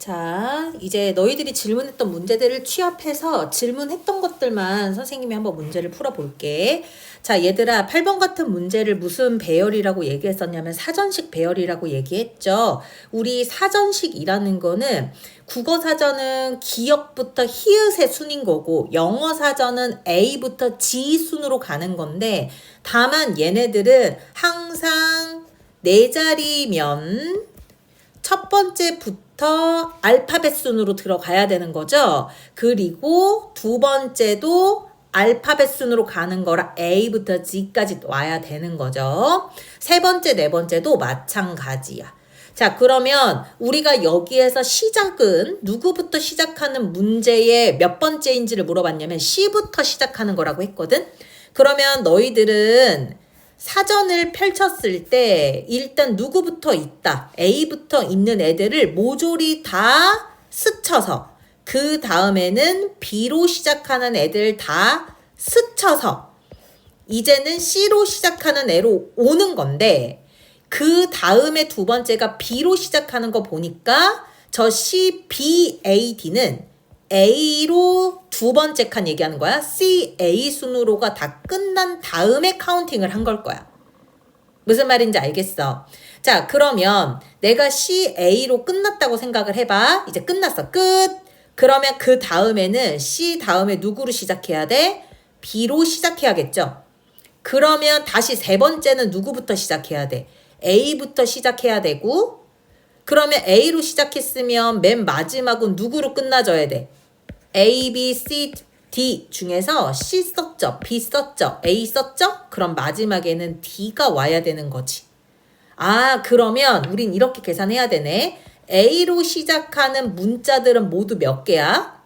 자, 이제 너희들이 질문했던 문제들을 취합해서 질문했던 것들만 선생님이 한번 문제를 풀어볼게. 자, 얘들아, 8번 같은 문제를 무슨 배열이라고 얘기했었냐면 사전식 배열이라고 얘기했죠. 우리 사전식이라는 거는 국어 사전은 기역부터 히읗의 순인 거고 영어 사전은 A부터 G 순으로 가는 건데 다만 얘네들은 항상 네 자리면 첫 번째부터 알파벳 순으로 들어가야 되는 거죠. 그리고 두 번째도 알파벳 순으로 가는 거라 A부터 G까지 와야 되는 거죠. 세 번째, 네 번째도 마찬가지야. 자, 그러면 우리가 여기에서 시작은 누구부터 시작하는 문제의 몇 번째인지를 물어봤냐면 C부터 시작하는 거라고 했거든. 그러면 너희들은 사전을 펼쳤을 때 일단 누구부터 있다. A부터 있는 애들을 모조리 다 스쳐서 그 다음에는 B로 시작하는 애들 다 스쳐서 이제는 C로 시작하는 애로 오는 건데 그 다음에 두 번째가 B로 시작하는 거 보니까 저 C, B, A, D는 A로 두 번째 칸 얘기하는 거야. C, A 순으로가 다 끝난 다음에 카운팅을 한 걸 거야. 무슨 말인지 알겠어? 자, 그러면 내가 C, A로 끝났다고 생각을 해봐. 이제 끝났어. 끝. 그러면 그 다음에는 C 다음에 누구로 시작해야 돼? B로 시작해야겠죠? 그러면 다시 세 번째는 누구부터 시작해야 돼? A부터 시작해야 되고 그러면 A로 시작했으면 맨 마지막은 누구로 끝나줘야 돼? A, B, C, D 중에서 C 썼죠? B 썼죠? A 썼죠? 그럼 마지막에는 D가 와야 되는 거지. 아, 그러면 우린 이렇게 계산해야 되네. A로 시작하는 문자들은 모두 몇 개야?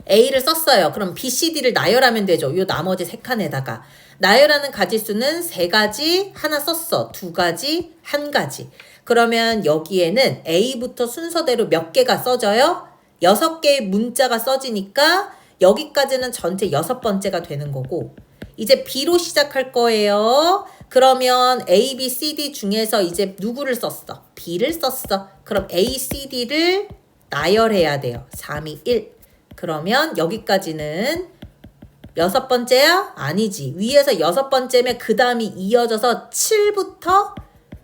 A를 썼어요. 그럼 B, C, D를 나열하면 되죠. 요 나머지 세 칸에다가. 나열하는 가지수는 세 가지, 하나 썼어. 두 가지, 한 가지. 그러면 여기에는 A부터 순서대로 몇 개가 써져요? 6개의 문자가 써지니까 여기까지는 전체 6번째가 되는 거고 이제 B로 시작할 거예요. 그러면 A, B, C, D 중에서 이제 누구를 썼어? B를 썼어. 그럼 A, C, D를 나열해야 돼요. 3, 2, 1. 그러면 여기까지는 6번째야? 아니지. 위에서 6번째면 그 다음이 이어져서 7부터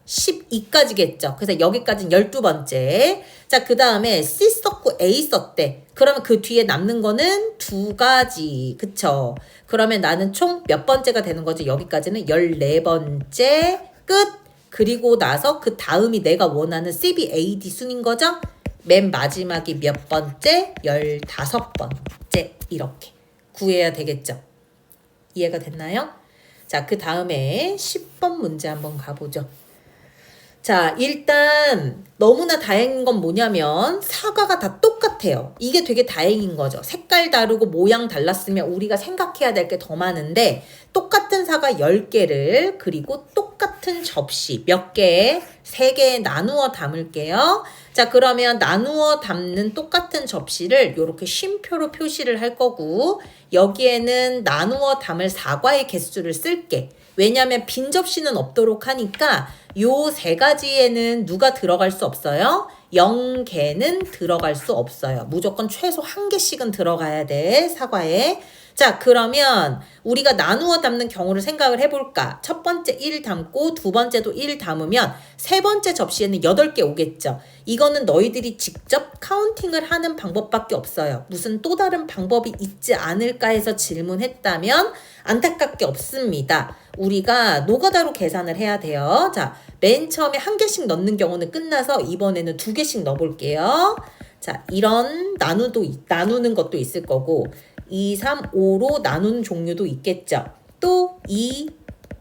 12까지겠죠. 그래서 여기까지는 12번째. 자, 그 다음에 C 썼고 A 썼대. 그러면 그 뒤에 남는 거는 두 가지. 그쵸? 그러면 나는 총 몇 번째가 되는 거지? 여기까지는 14번째 끝. 그리고 나서 그 다음이 내가 원하는 CBAD 순인 거죠? 맨 마지막이 몇 번째? 15번째. 이렇게 구해야 되겠죠? 이해가 됐나요? 자, 그 다음에 10번 문제 한번 가보죠. 자, 일단 너무나 다행인 건 뭐냐면 사과가 다 똑같아요. 이게 되게 다행인 거죠. 색깔 다르고 모양 달랐으면 우리가 생각해야 될 게 더 많은데 똑같은 사과 10개를 그리고 똑같은 접시 몇 개? 3개에 나누어 담을게요. 자, 그러면 나누어 담는 똑같은 접시를 이렇게 쉼표로 표시를 할 거고 여기에는 나누어 담을 사과의 개수를 쓸게. 왜냐하면 빈 접시는 없도록 하니까 요 세 가지에는 누가 들어갈 수 없어요? 0개는 들어갈 수 없어요. 무조건 최소 1개씩은 들어가야 돼, 사과에. 자, 그러면 우리가 나누어 담는 경우를 생각을 해볼까? 첫 번째 1 담고 두 번째도 1 담으면 세 번째 접시에는 8개 오겠죠. 이거는 너희들이 직접 카운팅을 하는 방법밖에 없어요. 무슨 또 다른 방법이 있지 않을까 해서 질문했다면 안타깝게 없습니다. 우리가 노가다로 계산을 해야 돼요. 자, 맨 처음에 1개씩 넣는 경우는 끝나서 이번에는 2개씩 넣어볼게요. 자, 이런 나누는 것도 있을 거고 2, 3, 5로 나누는 종류도 있겠죠. 또 2,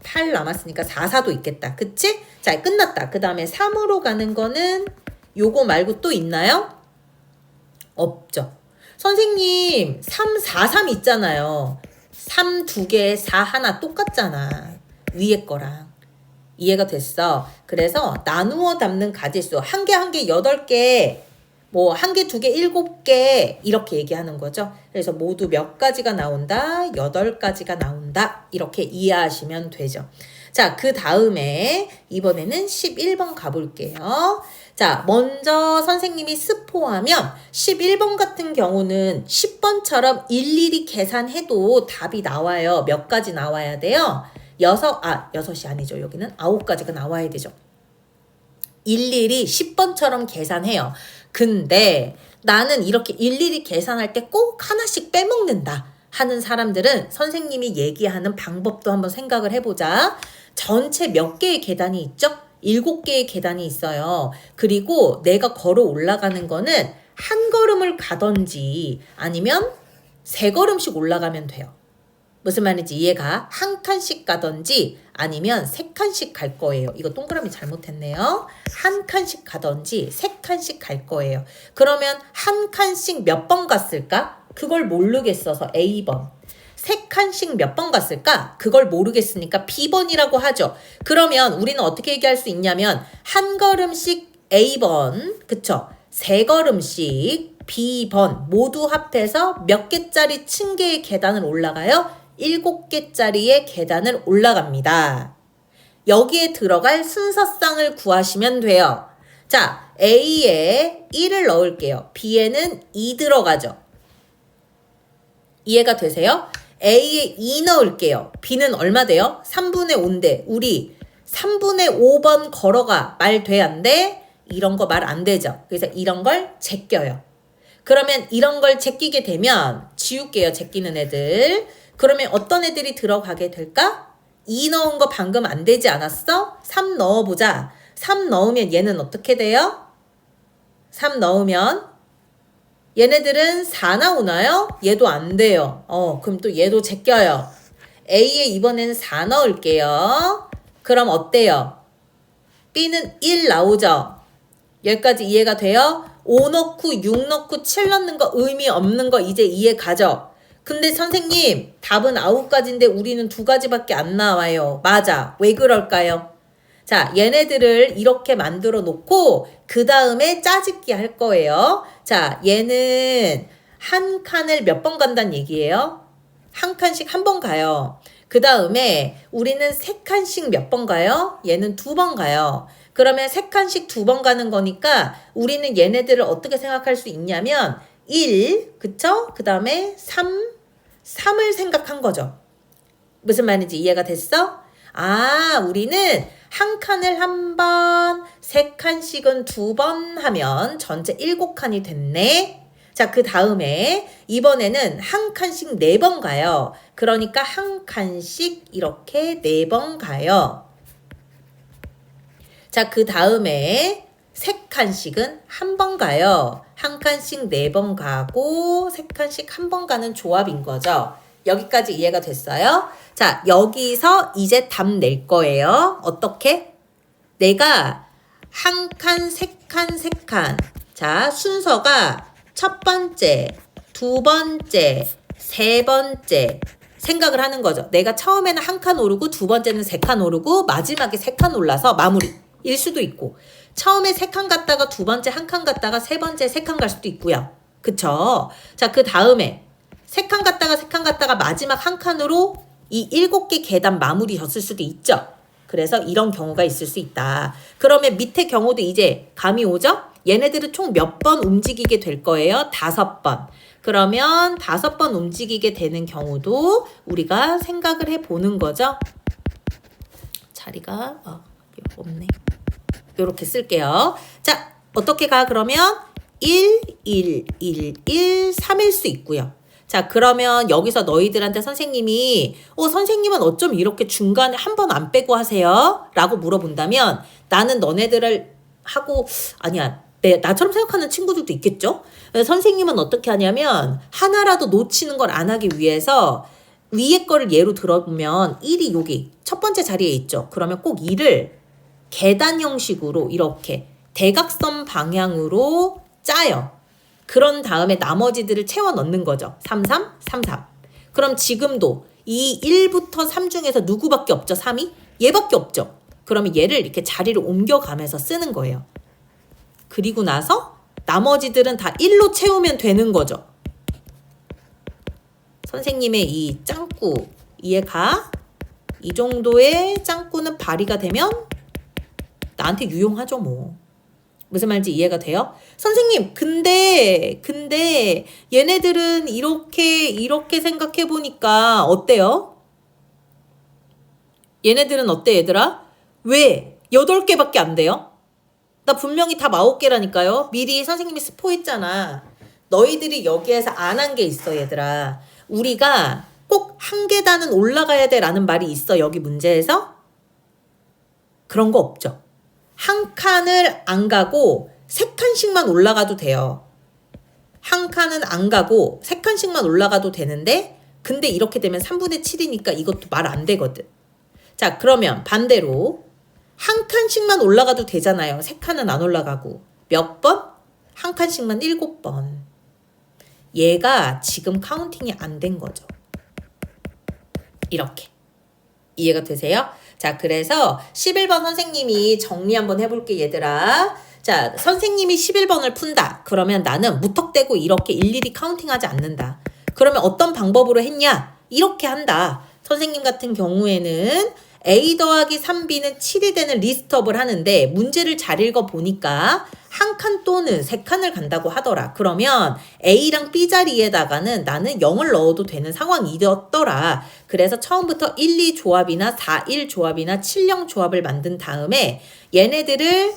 8 남았으니까 4, 4도 있겠다. 그치? 자, 끝났다. 그 다음에 3으로 가는 거는 요거 말고 또 있나요? 없죠. 선생님 3, 4, 3 있잖아요. 3 2개, 4 하나 똑같잖아. 위에 거랑. 이해가 됐어. 그래서 나누어 담는 가지수 한 개 한 개 8개 뭐 1개, 2개, 7개 이렇게 얘기하는 거죠. 그래서 모두 몇 가지가 나온다? 8가지가 나온다. 이렇게 이해하시면 되죠. 자, 그 다음에 이번에는 11번 가볼게요. 자, 먼저 선생님이 스포하면 11번 같은 경우는 10번처럼 일일이 계산해도 답이 나와요. 몇 가지 나와야 돼요? 6이 아니죠. 여기는 9가지가 나와야 되죠. 일일이 10번처럼 계산해요. 근데 나는 이렇게 일일이 계산할 때 꼭 하나씩 빼먹는다 하는 사람들은 선생님이 얘기하는 방법도 한번 생각을 해보자. 전체 몇 개의 계단이 있죠? 7개의 계단이 있어요. 그리고 내가 걸어 올라가는 거는 한 걸음을 가던지 아니면 3걸음씩 올라가면 돼요. 무슨 말인지 이해가? 한 칸씩 가던지 아니면 3칸씩 갈 거예요. 이거 동그라미 잘못했네요. 한 칸씩 가던지 3칸씩 갈 거예요. 그러면 한 칸씩 몇 번 갔을까? 그걸 모르겠어서 A번. 3칸씩 몇 번 갔을까? 그걸 모르겠으니까 B번이라고 하죠. 그러면 우리는 어떻게 얘기할 수 있냐면 한 걸음씩 A번, 그쵸? 3걸음씩 B번 모두 합해서 몇 개짜리 층계의 계단을 올라가요? 7개짜리의 계단을 올라갑니다. 여기에 들어갈 순서쌍을 구하시면 돼요. 자, A에 1을 넣을게요. B에는 2 들어가죠. 이해가 되세요? A에 2 넣을게요. B는 얼마 돼요? 3분의 5인데 우리 3분의 5번 걸어가 말 돼 안 돼? 이런 거 말 안 되죠. 그래서 이런 걸 제껴요. 그러면 이런 걸 제끼게 되면 지울게요. 제끼는 애들. 그러면 어떤 애들이 들어가게 될까? 2 넣은 거 방금 안 되지 않았어? 3 넣어보자. 3 넣으면 얘는 어떻게 돼요? 3 넣으면 얘네들은 4 나오나요? 얘도 안 돼요. 그럼 또 얘도 제껴요. A에 이번에는 4 넣을게요. 그럼 어때요? B는 1 나오죠? 여기까지 이해가 돼요? 5 넣고 6 넣고 7 넣는 거 의미 없는 거 이제 이해 가죠? 근데 선생님 답은 9가지인데 우리는 2가지밖에 안 나와요. 맞아. 왜 그럴까요? 자, 얘네들을 이렇게 만들어 놓고 그 다음에 짜집기 할 거예요. 자, 얘는 한 칸을 몇 번 간다는 얘기예요? 한 칸씩 한 번 가요. 그 다음에 우리는 3칸씩 몇 번 가요? 얘는 2번 가요. 그러면 3칸씩 2번 가는 거니까 우리는 얘네들을 어떻게 생각할 수 있냐면 1, 그쵸? 그 다음에 3을 생각한 거죠. 무슨 말인지 이해가 됐어? 우리는 한 칸을 한 번, 3칸씩은 2번 하면 전체 7칸이 됐네. 자, 그 다음에 이번에는 한 칸씩 4번 가요. 그러니까 한 칸씩 이렇게 4번 가요. 자, 그 다음에 3칸씩은 한 번 가요. 한 칸씩 4번 가고 3칸씩 한 번 가는 조합인 거죠. 여기까지 이해가 됐어요? 자, 여기서 이제 답 낼 거예요. 어떻게? 내가 한 칸, 3칸, 3칸. 자, 순서가 첫 번째, 두 번째, 세 번째 생각을 하는 거죠. 내가 처음에는 한 칸 오르고 두 번째는 3칸 오르고 마지막에 3칸 올라서 마무리일 수도 있고 처음에 3칸 갔다가 두 번째 한 칸 갔다가 세 번째 3칸 갈 수도 있고요. 그쵸? 자, 그 다음에 3칸 갔다가 3칸 갔다가 마지막 한 칸으로 이 7개 계단 마무리였을 수도 있죠. 그래서 이런 경우가 있을 수 있다. 그러면 밑에 경우도 이제 감이 오죠? 얘네들은 총 몇 번 움직이게 될 거예요? 5번. 그러면 5번 움직이게 되는 경우도 우리가 생각을 해보는 거죠. 자리가 없네. 이렇게 쓸게요. 자, 어떻게 가? 그러면 1, 1, 1, 1, 3일 수 있고요. 자, 그러면 여기서 너희들한테 선생님이 선생님은 어쩜 이렇게 중간에 한 번 안 빼고 하세요? 라고 물어본다면 나는 너네들을 하고 아니야. 나처럼 생각하는 친구들도 있겠죠? 선생님은 어떻게 하냐면 하나라도 놓치는 걸 안 하기 위해서 위에 거를 예로 들어보면 1이 여기 첫 번째 자리에 있죠. 그러면 꼭 2를 계단 형식으로 이렇게 대각선 방향으로 짜요. 그런 다음에 나머지들을 채워 넣는 거죠. 3, 3, 3, 3. 그럼 지금도 이 1부터 3 중에서 누구밖에 없죠? 3이? 얘밖에 없죠. 그러면 얘를 이렇게 자리를 옮겨가면서 쓰는 거예요. 그리고 나서 나머지들은 다 1로 채우면 되는 거죠. 선생님의 이 짱구 이해가? 이 정도의 짱구는 발휘가 되면 나한테 유용하죠 뭐. 무슨 말인지 이해가 돼요? 선생님, 근데 얘네들은 이렇게 생각해 보니까 어때요? 얘네들은 어때, 얘들아? 왜? 8개밖에 안 돼요? 나 분명히 답 9개라니까요. 미리 선생님이 스포했잖아. 너희들이 여기에서 안 한 게 있어, 얘들아. 우리가 꼭 한 계단은 올라가야 돼 라는 말이 있어, 여기 문제에서? 그런 거 없죠. 한 칸을 안 가고 3칸씩만 올라가도 돼요. 한 칸은 안 가고 3칸씩만 올라가도 되는데, 근데 이렇게 되면 3분의 7이니까 이것도 말 안 되거든. 자, 그러면 반대로 한 칸씩만 올라가도 되잖아요. 3칸은 안 올라가고. 몇 번? 한 칸씩만 7번. 얘가 지금 카운팅이 안 된 거죠. 이렇게. 이해가 되세요? 자, 그래서 11번 선생님이 정리 한번 해볼게, 얘들아. 자, 선생님이 11번을 푼다. 그러면 나는 무턱대고 이렇게 일일이 카운팅하지 않는다. 그러면 어떤 방법으로 했냐? 이렇게 한다. 선생님 같은 경우에는 A 더하기 3B는 7이 되는 리스트업을 하는데 문제를 잘 읽어보니까 한 칸 또는 3칸을 간다고 하더라. 그러면 A랑 B 자리에다가는 나는 0을 넣어도 되는 상황이었더라. 그래서 처음부터 1, 2 조합이나 4, 1 조합이나 7, 0 조합을 만든 다음에 얘네들을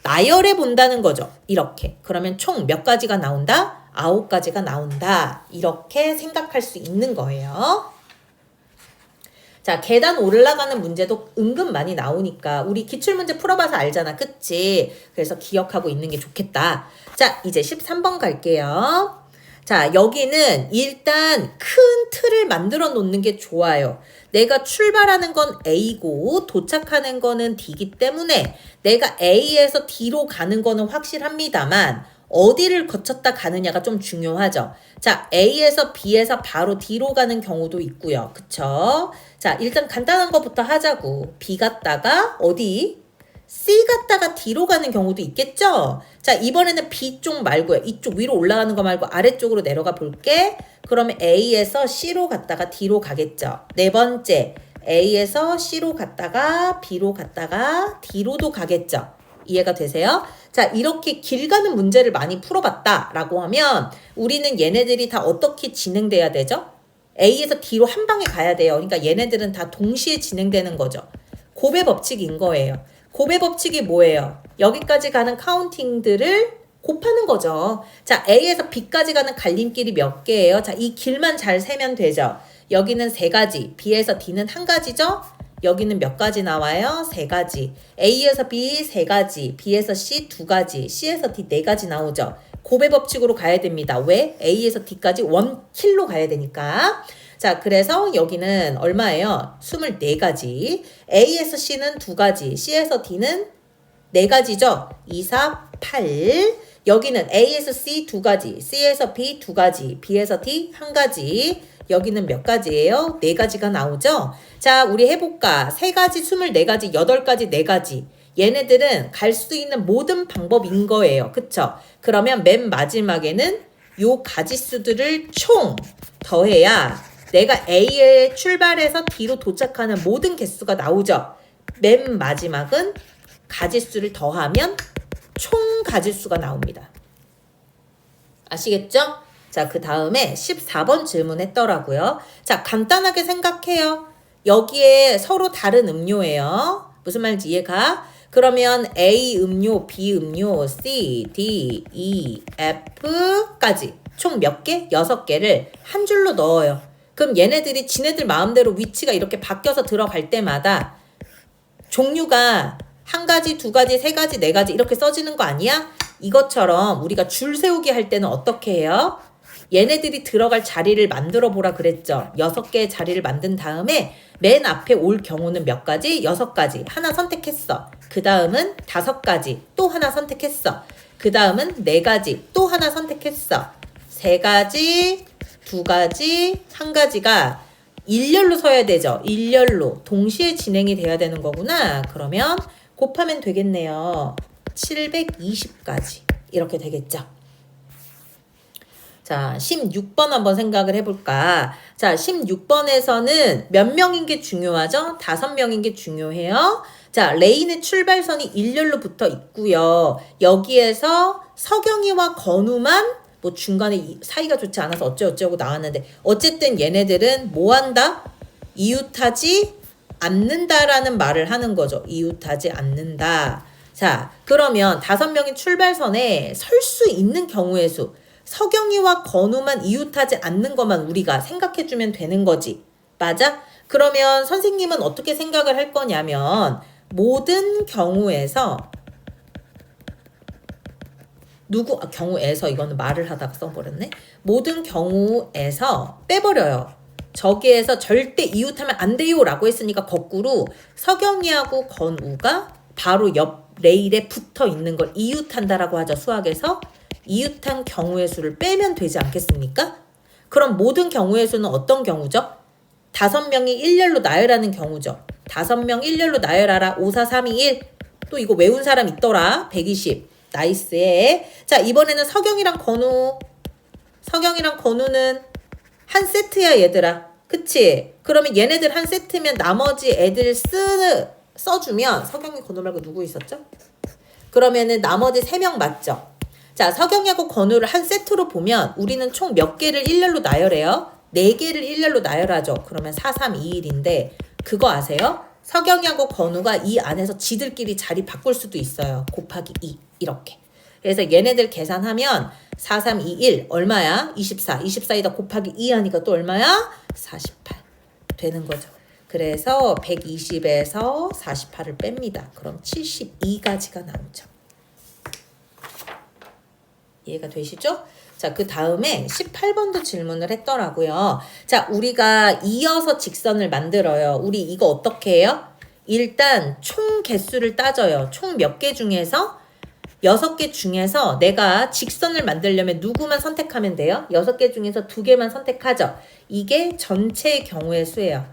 나열해 본다는 거죠. 이렇게. 그러면 총 몇 가지가 나온다? 9가지가 나온다. 이렇게 생각할 수 있는 거예요. 자, 계단 올라가는 문제도 은근 많이 나오니까 우리 기출문제 풀어봐서 알잖아. 그치? 그래서 기억하고 있는 게 좋겠다. 자, 이제 13번 갈게요. 자, 여기는 일단 큰 틀을 만들어 놓는 게 좋아요. 내가 출발하는 건 A고 도착하는 거는 D이기 때문에 내가 A에서 D로 가는 거는 확실합니다만 어디를 거쳤다 가느냐가 좀 중요하죠. 자, A에서 B에서 바로 D로 가는 경우도 있고요. 그쵸? 자, 일단 간단한 것부터 하자고. B 갔다가 어디? C 갔다가 D로 가는 경우도 있겠죠? 자, 이번에는 B 쪽 말고요. 이쪽 위로 올라가는 거 말고 아래쪽으로 내려가 볼게. 그러면 A에서 C로 갔다가 D로 가겠죠. 네 번째, A에서 C로 갔다가 B로 갔다가 D로도 가겠죠. 이해가 되세요? 자, 이렇게 길 가는 문제를 많이 풀어봤다라고 하면 우리는 얘네들이 다 어떻게 진행돼야 되죠? A에서 D로 한 방에 가야 돼요. 그러니까 얘네들은 다 동시에 진행되는 거죠. 곱의 법칙인 거예요. 곱의 법칙이 뭐예요? 여기까지 가는 카운팅들을 곱하는 거죠. 자, A에서 B까지 가는 갈림길이 몇 개예요? 자, 이 길만 잘 세면 되죠. 여기는 3가지, B에서 D는 1가지죠? 여기는 몇 가지 나와요? 3가지. A에서 B 3가지, B에서 C 2가지, C에서 D 4가지 나오죠. 곱의 법칙으로 가야 됩니다. 왜? A에서 D까지 원킬로 가야 되니까. 자, 그래서 여기는 얼마예요? 24가지. A에서 C는 2가지, C에서 D는 4가지죠? 2, 4, 8. 여기는 A에서 C 2가지, C에서 B 2가지, B에서 D 1가지. 여기는 몇 가지예요? 4가지가 나오죠? 자, 우리 해볼까? 3가지, 24가지, 8가지, 4가지. 얘네들은 갈 수 있는 모든 방법인 거예요. 그쵸? 그러면 맨 마지막에는 요 가지수들을 총 더해야 내가 A에 출발해서 D로 도착하는 모든 개수가 나오죠? 맨 마지막은 가지수를 더하면 총 가지수가 나옵니다. 아시겠죠? 자, 그 다음에 14번 질문했더라고요. 자, 간단하게 생각해요. 여기에 서로 다른 음료예요. 무슨 말인지 이해가? 그러면 A 음료, B 음료, C, D, E, F까지 총 몇 개? 6개를 한 줄로 넣어요. 그럼 얘네들이 지네들 마음대로 위치가 이렇게 바뀌어서 들어갈 때마다 종류가 1가지, 2가지, 3가지, 4가지 이렇게 써지는 거 아니야? 이것처럼 우리가 줄 세우기 할 때는 어떻게 해요? 얘네들이 들어갈 자리를 만들어 보라 그랬죠. 6개의 자리를 만든 다음에 맨 앞에 올 경우는 몇 가지? 6가지. 하나 선택했어. 그 다음은 5가지. 또 하나 선택했어. 그 다음은 4가지. 또 하나 선택했어. 3가지, 2가지, 1가지가 일렬로 서야 되죠. 일렬로. 동시에 진행이 돼야 되는 거구나. 그러면 곱하면 되겠네요. 720가지. 이렇게 되겠죠. 자, 16번 한번 생각을 해볼까. 자, 16번에서는 몇 명인 게 중요하죠? 5명인 게 중요해요. 자, 레인의 출발선이 일렬로 붙어 있고요. 여기에서 서경이와 건우만 뭐 중간에 사이가 좋지 않아서 어쩌고 나왔는데 어쨌든 얘네들은 뭐 한다? 이웃하지 않는다라는 말을 하는 거죠. 이웃하지 않는다. 자, 그러면 5명이 출발선에 설 수 있는 경우의 수. 서경이와 건우만 이웃하지 않는 것만 우리가 생각해주면 되는 거지. 맞아? 그러면 선생님은 어떻게 생각을 할 거냐면 모든 경우에서 경우에서 이거는 말을 하다가 써버렸네. 모든 경우에서 빼버려요. 저기에서 절대 이웃하면 안 돼요 라고 했으니까 거꾸로 서경이하고 건우가 바로 옆 레일에 붙어 있는 걸 이웃한다라고 하죠. 수학에서 이웃한 경우의 수를 빼면 되지 않겠습니까? 그럼 모든 경우의 수는 어떤 경우죠? 5명이 일렬로 나열하는 경우죠. 5명 일렬로 나열하라. 5, 4, 3, 2, 1. 또 이거 외운 사람 있더라. 120. 나이스해. 자, 이번에는 서경이랑 건우는 한 세트야, 얘들아. 그치? 그러면 얘네들 한 세트면 나머지 애들 써주면 서경이, 건우 말고 누구 있었죠? 그러면은 나머지 3명 맞죠? 자, 서경이하고 건우를 한 세트로 보면 우리는 총 몇 개를 일렬로 나열해요? 4개를 일렬로 나열하죠. 그러면 4, 3, 2, 1인데 그거 아세요? 서경이하고 건우가 이 안에서 지들끼리 자리 바꿀 수도 있어요. 곱하기 2 이렇게. 그래서 얘네들 계산하면 4, 3, 2, 1 얼마야? 24. 24에다 곱하기 2 하니까 또 얼마야? 48 되는 거죠. 그래서 120에서 48을 뺍니다. 그럼 72가지가 나오죠. 이해가 되시죠? 자, 그 다음에 18번도 질문을 했더라고요. 자, 우리가 이어서 직선을 만들어요. 우리 이거 어떻게 해요? 일단 총 개수를 따져요. 총 몇 개 중에서? 6개 중에서 내가 직선을 만들려면 누구만 선택하면 돼요? 6개 중에서 2개만 선택하죠. 이게 전체의 경우의 수예요.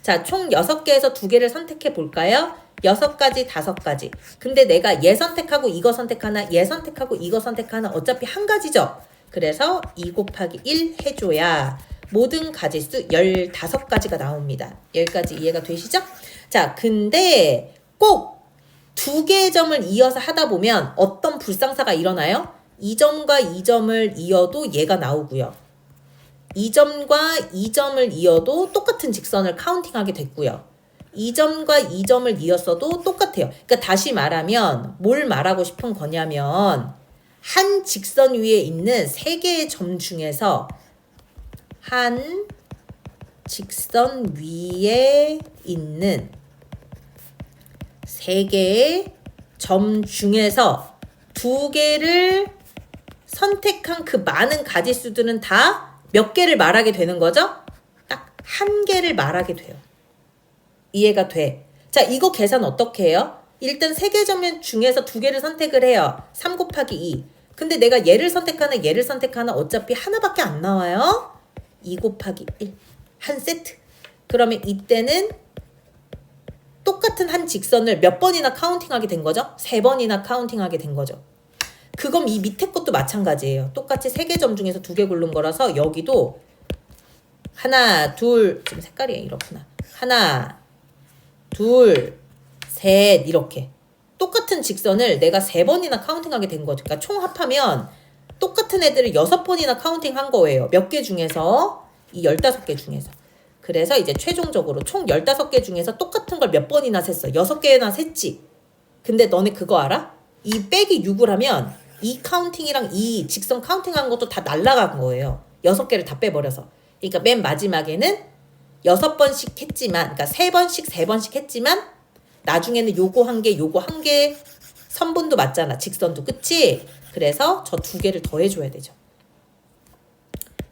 자, 총 6개에서 2개를 선택해 볼까요? 6가지, 5가지. 근데 내가 얘 선택하고 이거 선택하나, 얘 선택하고 이거 선택하나 어차피 한 가지죠. 그래서 2 곱하기 1 해줘야 모든 가지수 15가지가 나옵니다. 여기까지 이해가 되시죠? 자, 근데 꼭 2개의 점을 이어서 하다 보면 어떤 불상사가 일어나요? 이 점과 이 점을 이어도 얘가 나오고요. 이 점과 이 점을 이어도 똑같은 직선을 카운팅하게 됐고요. 이 점과 이 점을 이었어도 똑같아요. 그러니까 다시 말하면 뭘 말하고 싶은 거냐면 한 직선 위에 있는 3개의 점 중에서 한 직선 위에 있는 3개의 점 중에서 2개를 선택한 그 많은 가지수들은 다 몇 개를 말하게 되는 거죠? 딱 1개를 말하게 돼요. 이해가 돼. 자, 이거 계산 어떻게 해요? 일단 3개 점 중에서 2개를 선택을 해요. 3 곱하기 2. 근데 내가 얘를 선택하나 어차피 하나밖에 안 나와요. 2 곱하기 1. 한 세트. 그러면 이때는 똑같은 한 직선을 몇 번이나 카운팅하게 된 거죠? 3번이나 카운팅하게 된 거죠. 그건 이 밑에 것도 마찬가지예요. 똑같이 3개 점 중에서 2개 고른 거라서 여기도 하나, 둘, 지금 색깔이 이렇구나. 하나, 둘, 셋 이렇게 똑같은 직선을 내가 3번이나 카운팅하게 된 거죠. 그러니까 총 합하면 똑같은 애들을 6번이나 카운팅한 거예요. 몇 개 중에서? 이 15개 중에서. 그래서 이제 최종적으로 총 15개 중에서 똑같은 걸 몇 번이나 셌어. 6개나 셌지. 근데 너네 그거 알아? 이 빼기 6을 하면 이 카운팅이랑 이 직선 카운팅한 것도 다 날라간 거예요. 6개를 다 빼버려서. 그러니까 맨 마지막에는 6번씩 했지만, 그러니까 3번씩 했지만 나중에는 요거 한 개 선분도 맞잖아. 직선도. 그치? 그래서 저 2개를 더해줘야 되죠.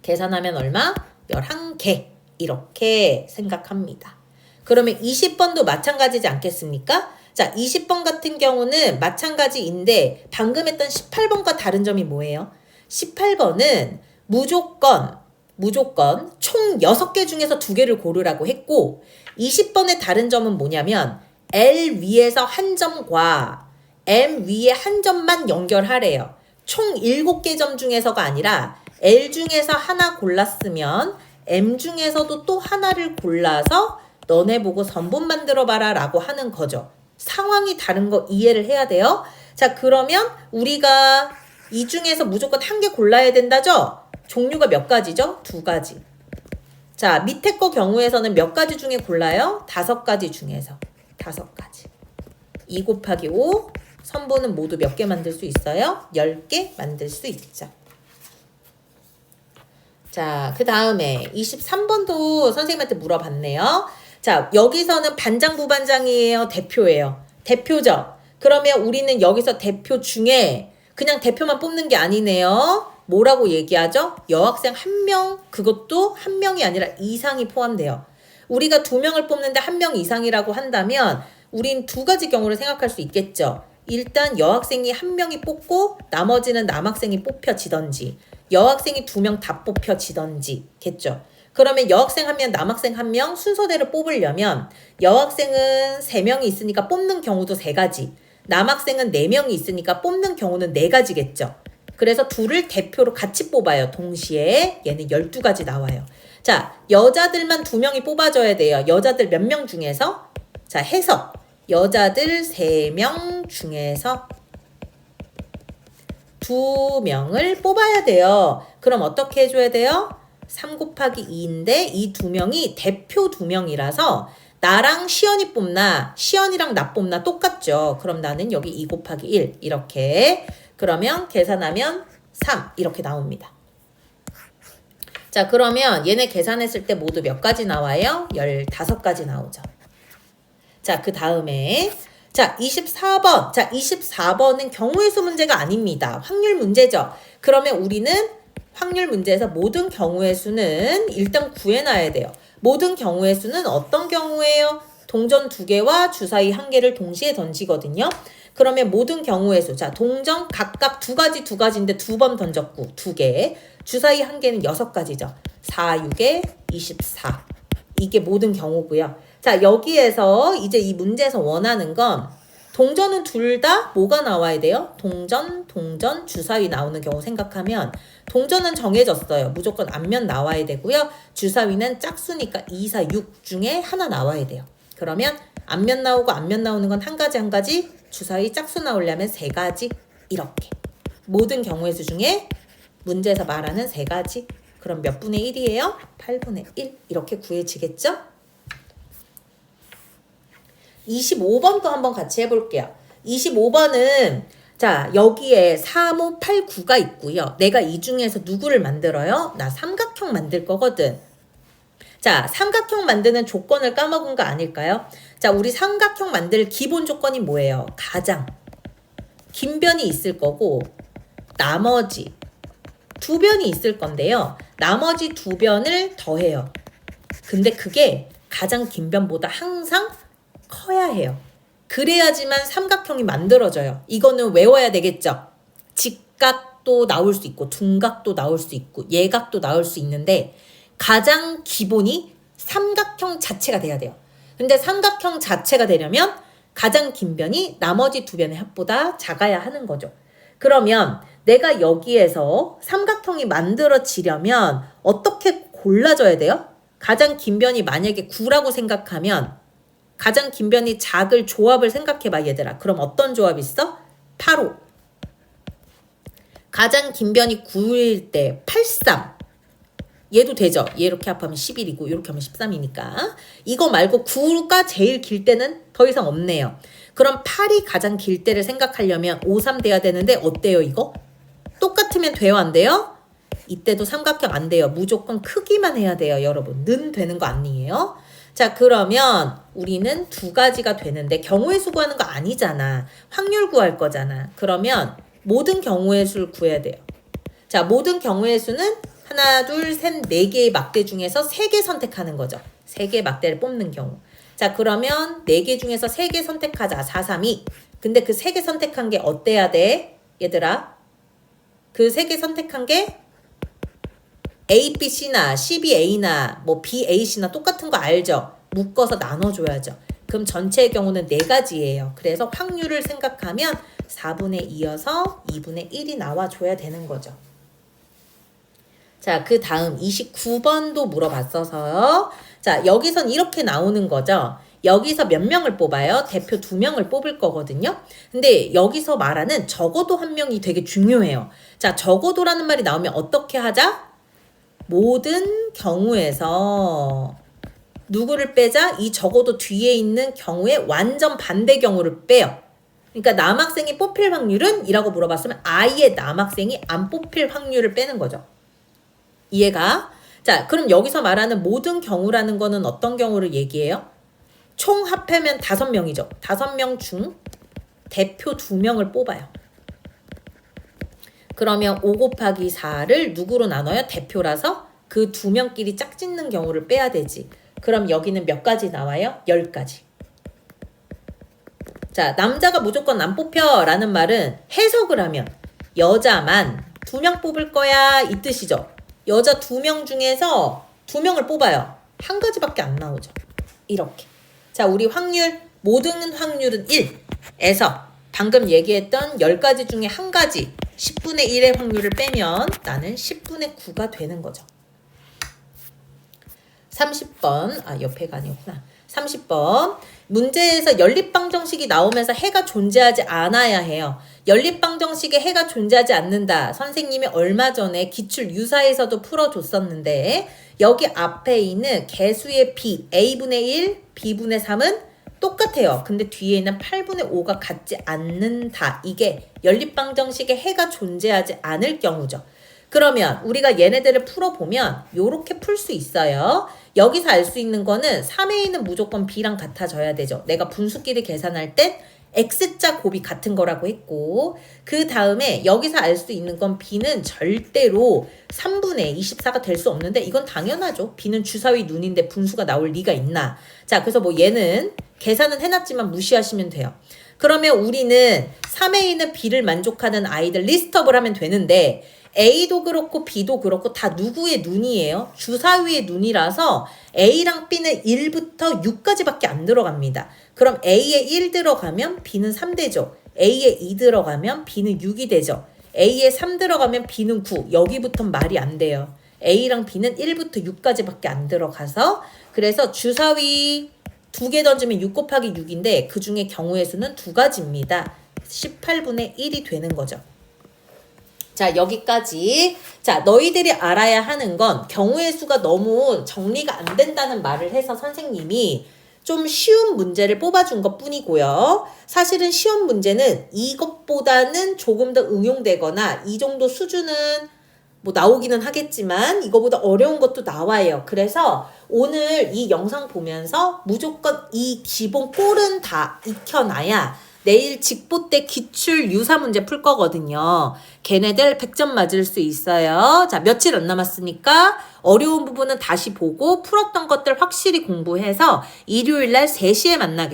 계산하면 얼마? 11개. 이렇게 생각합니다. 그러면 20번도 마찬가지지 않겠습니까? 자, 20번 같은 경우는 마찬가지인데 방금 했던 18번과 다른 점이 뭐예요? 18번은 무조건 총 6개 중에서 2개를 고르라고 했고 20번의 다른 점은 뭐냐면 L 위에서 한 점과 M 위에 한 점만 연결하래요. 총 7개 점 중에서가 아니라 L 중에서 하나 골랐으면 M 중에서도 또 하나를 골라서 너네 보고 선분 만들어 봐라 라고 하는 거죠. 상황이 다른 거 이해를 해야 돼요. 자, 그러면 우리가 이 중에서 무조건 한 개 골라야 된다죠? 종류가 몇 가지죠? 2가지. 자, 밑에 거 경우에서는 몇 가지 중에 골라요? 5가지 중에서. 5가지. 2 곱하기 5. 선분은 모두 몇 개 만들 수 있어요? 10개 만들 수 있죠. 자, 그 다음에 23번도 선생님한테 물어봤네요. 자, 여기서는 반장, 부반장이에요? 대표예요? 대표죠? 그러면 우리는 여기서 대표 중에 그냥 대표만 뽑는 게 아니네요. 뭐라고 얘기하죠? 여학생 1명, 그것도 1명이 아니라 이상이 포함돼요. 우리가 2명을 뽑는데 1명 이상이라고 한다면 우린 2가지 경우를 생각할 수 있겠죠. 일단 여학생이 1명이 뽑고 나머지는 남학생이 뽑혀지던지 여학생이 2명 다 뽑혀지던지 겠죠. 그러면 여학생 1명, 남학생 1명 순서대로 뽑으려면 여학생은 3명이 있으니까 뽑는 경우도 3가지, 남학생은 4명이 있으니까 뽑는 경우는 4가지겠죠. 그래서 둘을 대표로 같이 뽑아요. 동시에 얘는 12가지 나와요. 자, 여자들만 2명이 뽑아줘야 돼요. 여자들 몇 명 중에서? 자, 해석. 여자들 3명 중에서 2명을 뽑아야 돼요. 그럼 어떻게 해줘야 돼요? 3 곱하기 2인데 이 2명이 대표 2명이라서 나랑 시연이 뽑나 시연이랑 나 뽑나 똑같죠. 그럼 나는 여기 2 곱하기 1 이렇게. 그러면 계산하면 3 이렇게 나옵니다. 자, 그러면 얘네 계산했을 때 모두 몇 가지 나와요? 15가지 나오죠. 자, 그 다음에 자, 24번. 자, 24번은 경우의 수 문제가 아닙니다. 확률 문제죠. 그러면 우리는 확률 문제에서 모든 경우의 수는 일단 구해놔야 돼요. 모든 경우의 수는 어떤 경우예요? 동전 2개와 주사위 1개를 동시에 던지거든요. 그러면 모든 경우의 수. 자, 동전 각각 2가지인데 2번 던졌고 2개. 주사위 1개는 6가지죠. 4, 6에 24. 이게 모든 경우고요. 자, 여기에서 이제 이 문제에서 원하는 건 동전은 둘 다 뭐가 나와야 돼요? 동전, 주사위 나오는 경우 생각하면 동전은 정해졌어요. 무조건 앞면 나와야 되고요. 주사위는 짝수니까 2, 4, 6 중에 하나 나와야 돼요. 그러면 앞면 나오고 앞면 나오는 건 한 가지, 주사위 짝수 나오려면 3가지 이렇게. 모든 경우의 수 중에 문제에서 말하는 3가지. 그럼 몇 분의 1이에요? 8분의 1 이렇게 구해지겠죠? 25번도 한번 같이 해볼게요. 25번은 자, 여기에 3, 5, 8, 9가 있고요. 내가 이 중에서 누구를 만들어요? 나 삼각형 만들 거거든. 자, 삼각형 만드는 조건을 까먹은 거 아닐까요? 자, 우리 삼각형 만들 기본 조건이 뭐예요? 가장 긴 변이 있을 거고 나머지 2변이 있을 건데요. 나머지 2변을 더해요. 근데 그게 가장 긴 변보다 항상 커야 해요. 그래야지만 삼각형이 만들어져요. 이거는 외워야 되겠죠. 직각도 나올 수 있고 둔각도 나올 수 있고 예각도 나올 수 있는데 가장 기본이 삼각형 자체가 돼야 돼요. 근데 삼각형 자체가 되려면 가장 긴 변이 나머지 2변의 합보다 작아야 하는 거죠. 그러면 내가 여기에서 삼각형이 만들어지려면 어떻게 골라줘야 돼요? 가장 긴 변이 만약에 9라고 생각하면 가장 긴 변이 작을 조합을 생각해봐 얘들아. 그럼 어떤 조합이 있어? 8, 5. 가장 긴 변이 9일 때 8, 3. 얘도 되죠. 얘 이렇게 합하면 11이고 이렇게 하면 13이니까. 이거 말고 9가 제일 길 때는 더 이상 없네요. 그럼 8이 가장 길 때를 생각하려면 5, 3 돼야 되는데 어때요 이거? 똑같으면 돼요 안 돼요? 이때도 삼각형 안 돼요. 무조건 크기만 해야 돼요 여러분. 는 되는 거 아니에요? 자, 그러면 우리는 2가지가 되는데 경우의 수 구하는 거 아니잖아. 확률 구할 거잖아. 그러면 모든 경우의 수를 구해야 돼요. 자, 모든 경우의 수는 하나, 둘, 셋, 4개의 막대 중에서 3개 선택하는 거죠. 3개의 막대를 뽑는 경우. 자, 그러면 4개 중에서 3개 선택하자. 4, 3, 2. 근데 그 3개 선택한 게 어때야 돼? 얘들아. 그 3개 선택한 게 A, B, C나 C, B, A나 뭐 B, A, C나 똑같은 거 알죠? 묶어서 나눠줘야죠. 그럼 전체의 경우는 4가지예요. 그래서 확률을 생각하면 4분의 2여서 2분의 1이 나와줘야 되는 거죠. 자, 그 다음 29번도 물어봤어서요. 자, 여기선 이렇게 나오는 거죠. 여기서 몇 명을 뽑아요? 대표 2명을 뽑을 거거든요. 근데 여기서 말하는 적어도 1명이 되게 중요해요. 자, 적어도라는 말이 나오면 어떻게 하자? 모든 경우에서 누구를 빼자? 이 적어도 뒤에 있는 경우에 완전 반대 경우를 빼요. 그러니까 남학생이 뽑힐 확률은? 이라고 물어봤으면 아예 남학생이 안 뽑힐 확률을 빼는 거죠. 이해가? 자, 그럼 여기서 말하는 모든 경우라는 거는 어떤 경우를 얘기해요? 총 합하면 5명이죠. 5명 중 대표 2명을 뽑아요. 그러면 5 곱하기 4를 누구로 나눠요? 대표라서 그 2명끼리 짝짓는 경우를 빼야 되지. 그럼 여기는 몇 가지 나와요? 10가지. 자, 남자가 무조건 안 뽑혀 라는 말은 해석을 하면 여자만 2명 뽑을 거야 이 뜻이죠. 여자 2명 중에서 2명을 뽑아요. 한 가지밖에 안 나오죠. 이렇게. 자, 우리 확률, 모든 확률은 1에서 방금 얘기했던 10가지 중에 한 가지 10분의 1의 확률을 빼면 나는 10분의 9가 되는 거죠. 30번, 옆에가 아니었구나. 30번. 문제에서 연립방정식이 나오면서 해가 존재하지 않아야 해요. 연립방정식에 해가 존재하지 않는다. 선생님이 얼마 전에 기출 유사에서도 풀어줬었는데 여기 앞에 있는 개수의 b, a분의 1, b분의 3은 똑같아요. 근데 뒤에 있는 8분의 5가 같지 않는다. 이게 연립방정식에 해가 존재하지 않을 경우죠. 그러면 우리가 얘네들을 풀어보면 요렇게 풀 수 있어요. 여기서 알 수 있는 거는 3A는 무조건 B랑 같아져야 되죠. 내가 분수끼리 계산할 땐 X자 곱이 같은 거라고 했고 그 다음에 여기서 알 수 있는 건 B는 절대로 3분의 24가 될 수 없는데 이건 당연하죠. B는 주사위 눈인데 분수가 나올 리가 있나. 자, 그래서 뭐 얘는 계산은 해놨지만 무시하시면 돼요. 그러면 우리는 3A는 B를 만족하는 아이들 리스트업을 하면 되는데 A도 그렇고 B도 그렇고 다 누구의 눈이에요? 주사위의 눈이라서 A랑 B는 1부터 6까지밖에 안 들어갑니다. 그럼 A에 1 들어가면 B는 3 되죠. A에 2 들어가면 B는 6이 되죠. A에 3 들어가면 B는 9. 여기부터는 말이 안 돼요. A랑 B는 1부터 6까지밖에 안 들어가서 그래서 주사위 2개 던지면 6 곱하기 6인데 그 중에 경우의 수는 2가지입니다. 18분의 1이 되는 거죠. 자, 여기까지. 자, 너희들이 알아야 하는 건 경우의 수가 너무 정리가 안 된다는 말을 해서 선생님이 좀 쉬운 문제를 뽑아준 것 뿐이고요. 사실은 시험 문제는 이것보다는 조금 더 응용되거나 이 정도 수준은 뭐 나오기는 하겠지만 이거보다 어려운 것도 나와요. 그래서 오늘 이 영상 보면서 무조건 이 기본 꼴은 다 익혀놔야 내일 직보 때 기출 유사 문제 풀 거거든요. 걔네들 100점 맞을 수 있어요. 자, 며칠 안 남았으니까 어려운 부분은 다시 보고 풀었던 것들 확실히 공부해서 일요일 날 3시에 만나겠습니다.